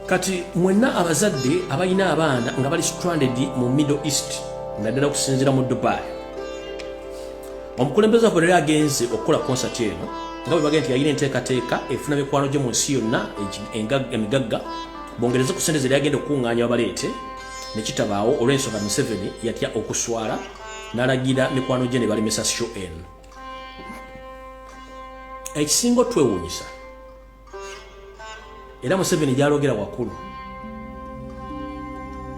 Kati mwenna abazadde abalina abaana nga bali stranded mu Middle East naddala okusinziira mu Dubai. Omukulembeze wa lero agenze okukola concert eno nga bwe bagenda nti yalina enteekateeka efuna mikwano gye mu nsi yonna emigagga bongereze ku ssente zeri agenda okukuŋŋaanya babaleete ne kitabaawo olw'ensonga Museveni yatya okuswala n'alagira mikwano gye ne balemesa show eno. Ekisinga otwewuunyisa era Museveni gyalogera wakulu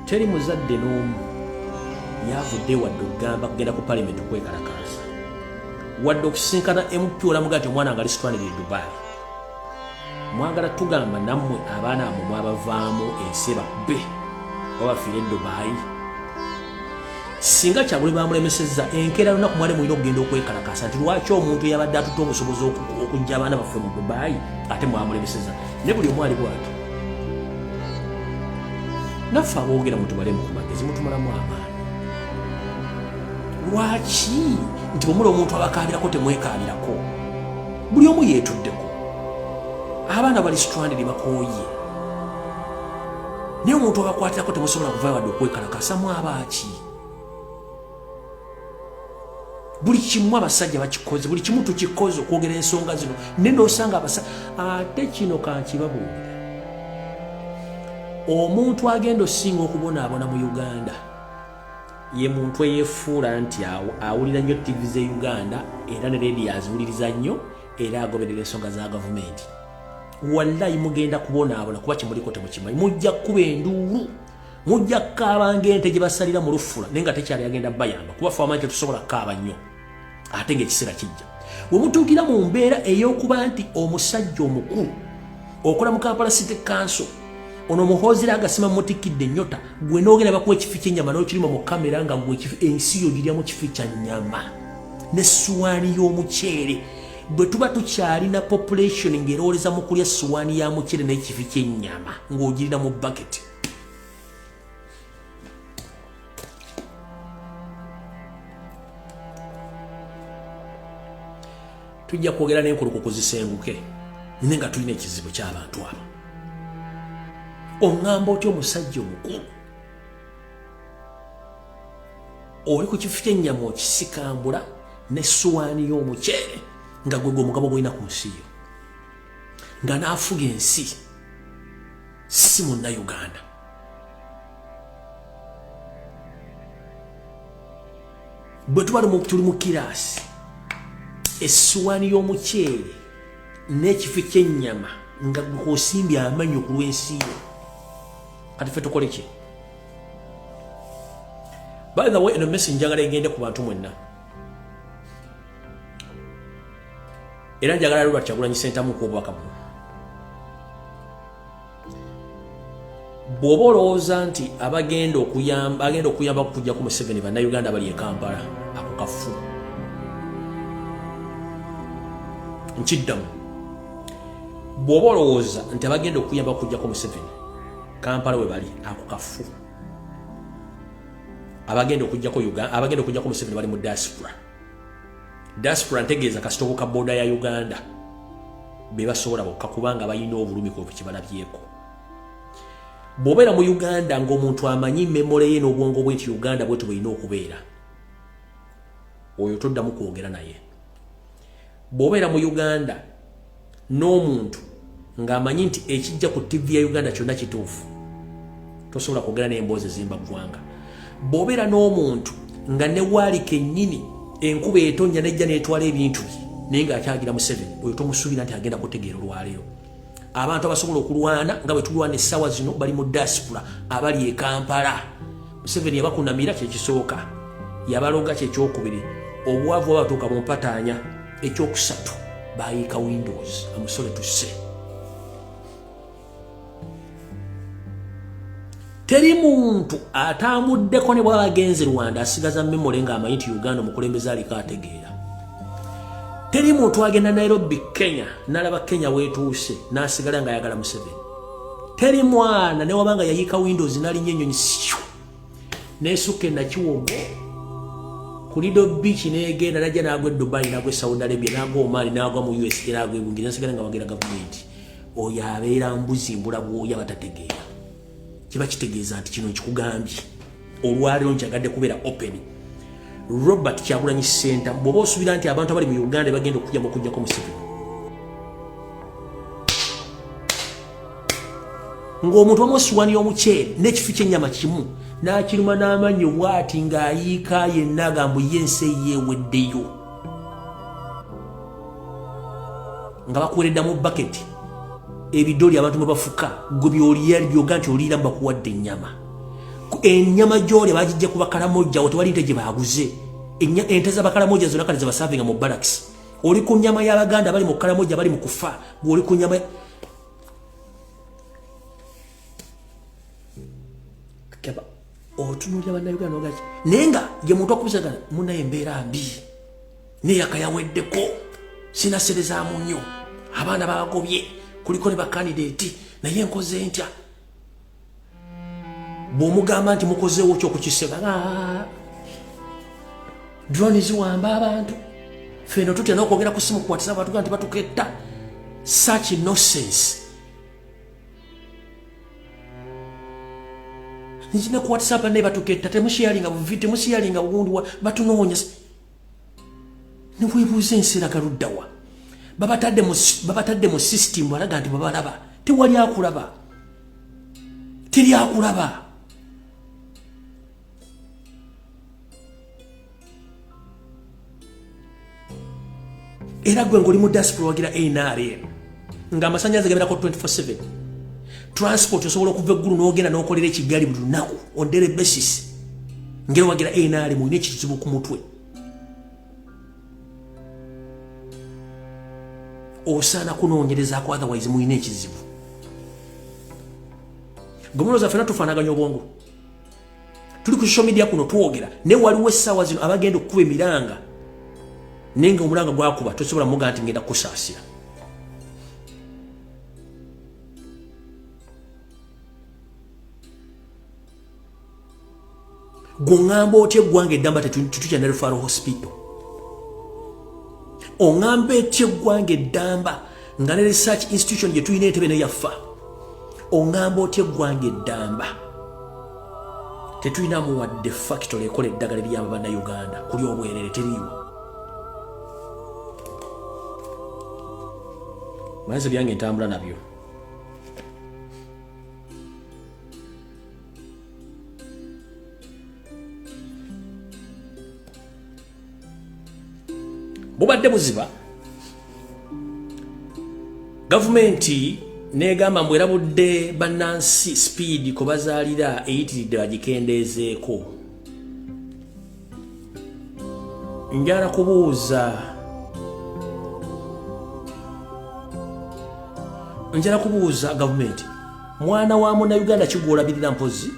teri muzadde n'omu yavudde wadde okugamba kugenda ku parliament okwekalakaasa wadde okusinkana MP olamuga nti omwana nga ali stranded e Dubai. Mwagala tugamba nammwe abaana amwe mwabavaamu ensi bakube babafiire e Dubai. Singa kyagule bamulemesezza enkeera lunaku mwali mulina okugenda okwekalakaasa nti lwaki omuntu yabadde atutte obusobozi okujja abaana baffe mu Dubai ate mwamulemesezza ne buli omu ali bw'ati. Naffe aboogera mutubalemu ku magezi mutumalamu amaanyi. Lwaki nti bwemuli omuntu abakaabirako temwekaabirako buli omu yeetuddeko abaana bali stranded bakooye naye omuntu abakwatirako temusobola kuvayo wadde okwekalakaasa abaaki. Buli kimu abasajja bakikoze buli kimu tukikoze okwogera ensonga zino naye n'osanga ate kino kankibabuulira omuntu agenda osinga okubonaabona mu Uganda ye muntu eyeefuula nti awulira nnyo TV ze Uganda era ne radio aziwuliriza nnyo era agoberera ensonga za gavumenti. Wallahi mugenda kubonaabona kuba kimuliko temukimanyi. Mujja kuba enduulu mujja kukaaba ng'ente gye basalira mu lufula naye nga tekyali agenda bayamba kuba ffe amanyi tetusobola kukaaba nnyo ate ng'ekiseera kijja. We mutuukira mu mbeera ey'okuba nti omusajja omukulu okola mu Kampala City Council ono muhozera agasima mutikidde ennyota gwe n'ogenda bakuwa ekifi ky'ennyama n'okirima mu kamera nga gwe ensi yo girya mu kifi kya nnyama n'essuwaani y'omuceere. Bwe tuba tukyalina population ng'erooleza mu kulya essuwaani ya muceere n'ekifi ky'ennyama ng'ogirira mu bucket. Tujja kwogera n'enkulukuku zisenguke naye nga tulina ekizibu ky'abantu abo. Oŋŋamba otya omusajja omukulu oli ku kifi ky'ennyama okisikambula n'essuwaani y'omuceere nga gwe omugabo gw'olina ku nsi yo nga n'afuga ensi si munnayuganda. Bwe tuba tuli mu kiraasi essuwaani y'omuceere n'ekifi ky'ennyama nga gwe osimbye amanyo ku lw'ensi yo kati ffe tukole ki? By the way, eno message njagala egende ku bantu mwenna era njagala Robert Kyagulanyi Ssentamu ku obubaka buno. Bw'oba olowooza nti agenda okuyamba okujja ku Museveni bannayuganda bali e Kampala ako kafu nkiddamu. Bw'oba olowooza nti abagenda okuyamba okujja ku Museveni Kampala we bali ako kafu. Abagenda okujja ku Museveni bali mu diaspora. Diaspora ntegeeza kasitoko ka boda ya Uganda be basobola bokka kubanga balina obulumi ku kibalabyeko. Bw'obeera mu Uganda ng'omuntu amanyi memole ye n'obwongo bwe nti Uganda bwetu bwelina okubeera oyo toddamu kwogera naye. Bw'obeera mu Uganda n'omuntu ng'amanyi nti ekijja ku TV ya Uganda kyonna kituufu tosobola kwogera n'emboozi ezimbaggwanga. Bw'obeera n'omuntu nga ne waali kennyini enkuba etonnya nejja n'etwala ebintu bye naye ng'akyagira Museveni oyo tomusuubira nti agenda kutegeera olwaleero. Abantu abasobola okulwana nga bwe tulwana essaawa zino bali mu diaspora abali e Kampala. Museveni yabakunamira kyekisooka yabaloga kyekyokubiri obwavu abatuuka mu mpataanya ekyokusatu bayiika Windows amusole tusse. Teri muntu atamuddeko ne bw'aba agenze Rwanda asigaza memole ng'amanyi nti Uganda omukulembeze aliko ategeera. Teri muntu agenda Nairobi Kenya n'alaba Kenya weetuuse n'asigala nga ayagala Museveni. Teri mwana ne wabanga yayiika Windows n'alinnya ennyonyi n'esukka nakiwogo ku Lido Beach negenda najja nagwe Dubai nagwe Saudi Arabia nagwe Oman nagwe mu US nagwe Bungereza sigala nga bagenda government oyo abeera mbuzi mbula bwoya batategeera kiba kitegeeza nti kino kikugambye olwaliro njagadde kubeera open Robert Kyagulanyi Center bwoba osubira nti abantu abali mu Uganda bagenda okujja mu kujja ko Museveni ng'omuntu wamusiwani y'omuceere n'ekifi ky'ennyama kimu n'akiruma n'amanyo bw'ati ng'ayiika yenna agamba yense yeeweddeyo nga bakuweredda mu baketi ebidoli abantu mwe bafuka gwe by'oliya byoga nti oliira bakuwadde ennyama ennyama gy'olya bagijja ku bakalamojja wo tewali nte gye baaguze ente z'abakalamojja zonna kale ze basaavinga mu barracks oli ku nnyama y'Abaganda bali mu kalamojja bali mu kufa gw'oli ku nnyama kaba otunulya bannayuganda nogaki naye nga ye muntu akubisagana munaye embeera mbi neyaka yaweddeko sinaserezaamu nnyo abaana bagobye kuliko ne bakandidate naye nkoze ntya bw'omugamba nti mukozeewo kyokukisega drone ziwamba abantu feno tutya n'okwogera ku simu kukwatisa abantu nti batuketta such nonsense nzine ku WhatsApp ne batuketta temusharinga buvi temusharinga bugundi batunoonya ne weebuuza enseera galuddawa babatadde mu system balaga nti babalaba tewali akulaba teri akulaba era gwe ng'oli mu diaspora wagira NRM ng'amasannyalaze gabeerako 24/7 transport osobola okuva eggulu n'ogenda n'okolera ekigali buli lunaku on daily basis ngera wagira NRM olina ekizibu ku mutwe osaana kunoonyerezaako otherwise mulina ekizibu gomulooza ffena tufaanaganya obwongo tuli ku social media kuno twogera naye waliwo essaawa zino abagenda okukuba emiranga naye nga omulanga gwakuba tosobola mugaa nti ngenda kukusaasira gwoŋŋamba otya eggwanga eddamba tetutya ne referral hospital oŋŋamba etya eggwanga eddamba nga ne research institution gye tulina entebe ne yaffa oŋŋamba otya eggwanga eddamba tetulinamu wadde factory ekola eddagala eryamba bannayuganda kuli obwerere teriiwo maze byange entambula nabyo bubadde buziba gavumenti negamba mbu erabudde bannansi speed ko bazaalira eyitiridde bagikendeezeeko njala kubuuza gavumenti mwana wa munnayuganda kigwolabirira mpozi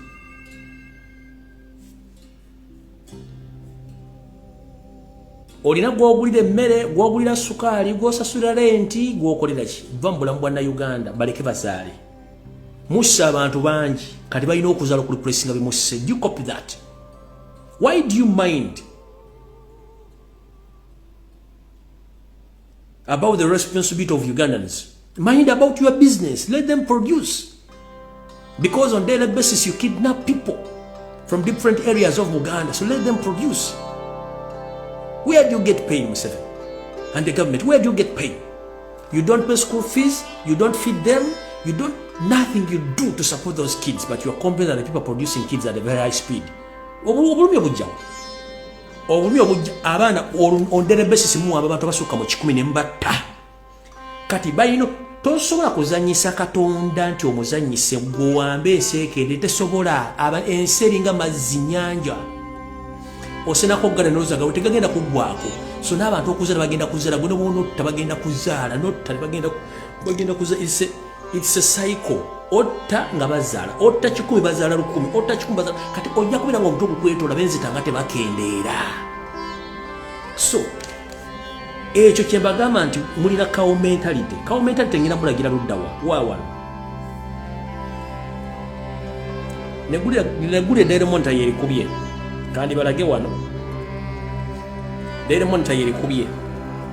olina gwogulira emmere gwogulira sukaali gwosasulira renti gwokolera ki va mu bulamu bwa Uganda baleke bazaale mussa abantu bangi kati balina okuzaala okulipulesinga bimusse. Do you copy that? Why do you mind about the responsibility of Ugandans? Mind about your business. Let them produce. Because on a daily basis you kidnap people from different areas of Uganda. So let them produce. Where do you get paid, Museveni? And the government, where do you get paid? You don't pay school fees, you don't feed them, you don't, nothing you do to support those kids, but you are complaining that the people producing kids at a very high speed. Abana on daily basis mu abantu basukka mu 10 ne mbatta. Kati bayino tosobola kuzanyisa Katonda nti omuzanyise gwowambe enseekende tesobola enseringa mazzi nyanja. Osenako gana nozaga utegagenda kugwako so n'abantu okuzala bagenda kuzala gwe bono tabagenda kuzaala notta bagenda kuzala it's a cycle otta nga bazala otta 10 bazala 10 otta 10 bazala kati ojja kubira ngo omuntu okukwetola benzita nga tebakendeera so ekyo kyembagamba nti mulina cow mentality ngina mulagira luddawa waawano negulira Daily Monitor yerikubye kandi balage wano Daily Monitor yeri kubye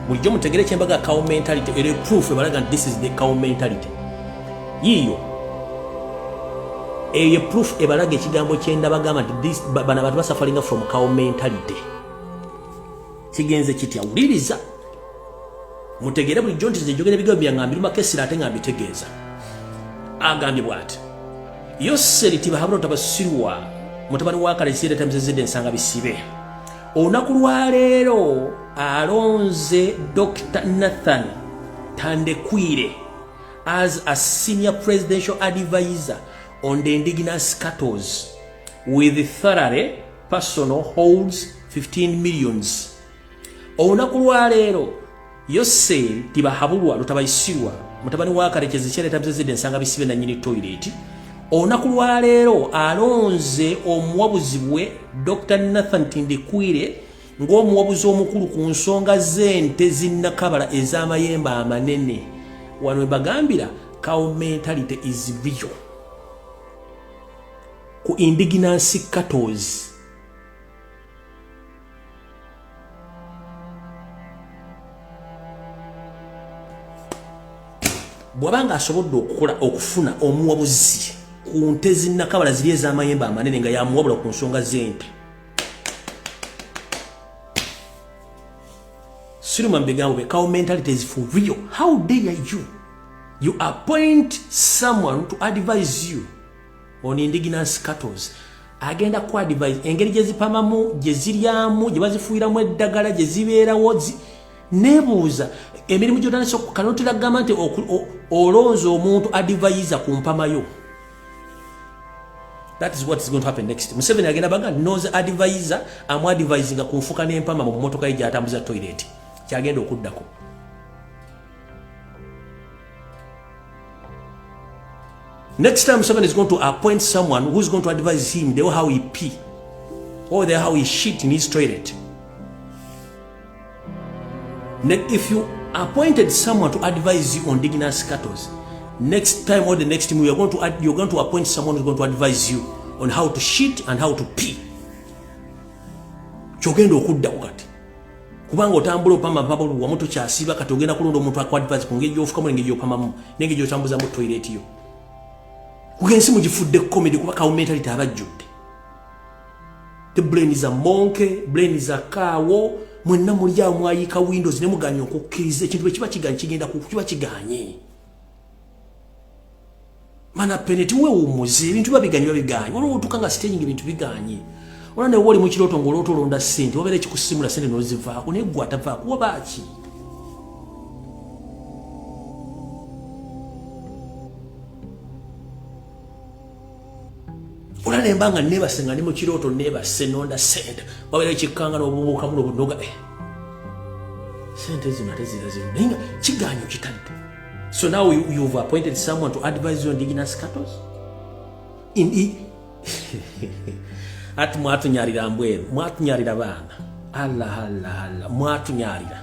bulijjo mutegere kyembaga cow mentality ere proof ebalaga this is the cow mentality yiyo eye proof ebalaga ekigambo kyenda bagamba this bana abantu basafaringa from cow mentality kigenze kitya uliriza mutegere bulijjo nti zijogere bigambo byangambira makesira ate ngambitegeeza agambye bwati Yoseri tibahabula tabasirwa mutabani wa Kalesire Times ensanga bisibe olunaku lwa leero alonze Dr. Nathan Tandekwire as a senior presidential advisor on the indigenous cattles with thoroughly personal holds 15 millions. Olunaku lwa leero Yoseri tibahabulwa lutabayisirwa mutabani wa Kalesire Times ensanga bisibe na nyini toilet. Olunaku lwa leero alonze omuwabuzi bwe Dr. Nathan Tandekwire ng'omuwabuzi omukulu ku nsonga z'ente zinnakabala ez'amayembe amanene. Wano we bagambira cow mentality is real. Ku indigenous cattles bwabanga asobodde okufuna omuwabuzi ku nte zinnakabala ziri ez'amayembe amanene nga yamuwabula ku nsonga z'ente. Siruma mbigambo be cow mentality is for real. How dare you? You appoint someone to advise you on indigenous cattles. Agenda ku advise engeri gye zipamamu, gye ziryamu, gye bazifuiramu eddagala, gye zibeerawo nebuuza emirimu gy'otandise kanotera gamba nti olonze omuntu advisor ku mpamayo. That is what is going to happen next. Museveni agenda baga knows advisor amu advising ku nfuka n'empama mu motoka ye gy'atambuza toilet. Kyagenda okuddako. Next time Museveni is going to appoint someone who is going to advise him the way how he pee or the how he shit in his toilet. If you appointed someone to advise you on indigenous cattles, next time or the next time you're going to appoint someone who's going to advise you on how to shit and how to pee. Kyogenda okuddako kati. Kubanga otambula opama babulu wamutu kyasiba kati ogenda kulonda omuntu akwadvise ku ngeri gy'ofukamu n'engeri gy'opamamu n'engeri gy'otambuza mu toilet yo. Kugensi mugifudde comedy kuba cow mentality abajjudde. The brain is a monkey, brain is a cow. Mwenna mulya mwayika windows ne muganya okukkiriza ekintu kiba kiganye kigenda kuba kiganye. Mana peneti we umuze ebintu babiganye. Waliwo otukanga staging ebintu biganye. Ona ne woli mu kiroto ngoloto londa sente wabere kikusimula sente nozivaako ne gwa atavaako wabaki. Ona ne mbanga neba senga ne mu kiroto neba senonda sente wabere kikanga n'obubuuka mu obunoga sente zino tezira ninga kiganyo kitadde. So now you've appointed someone to advise you on indigenous cattles? Ati mwatunyarira mbweru, mwatunyarira bana. Allah, mwatunyarira.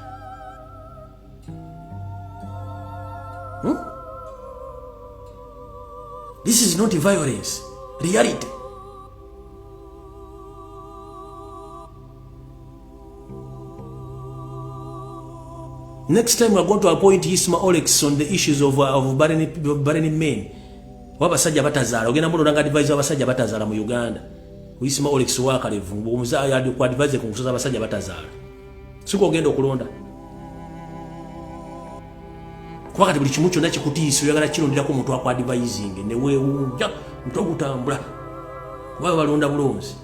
This is not violence, reality. Next time we're going to appoint Isma Olex on the issues of barren men. Wabasajja batazaala ogenda mulo nga advise abasajja batazaala mu Uganda. Isma Olex wakalevu omuzaala yali ku advise ku nkusoza abasajja batazaala. Siko ogenda okulonda. Kuba kati buli kimu kyonna kikutiisa oyagala kirondera ku muntu akwa advising ne weewunja mutogutambula. Kuba balonda bulonzi.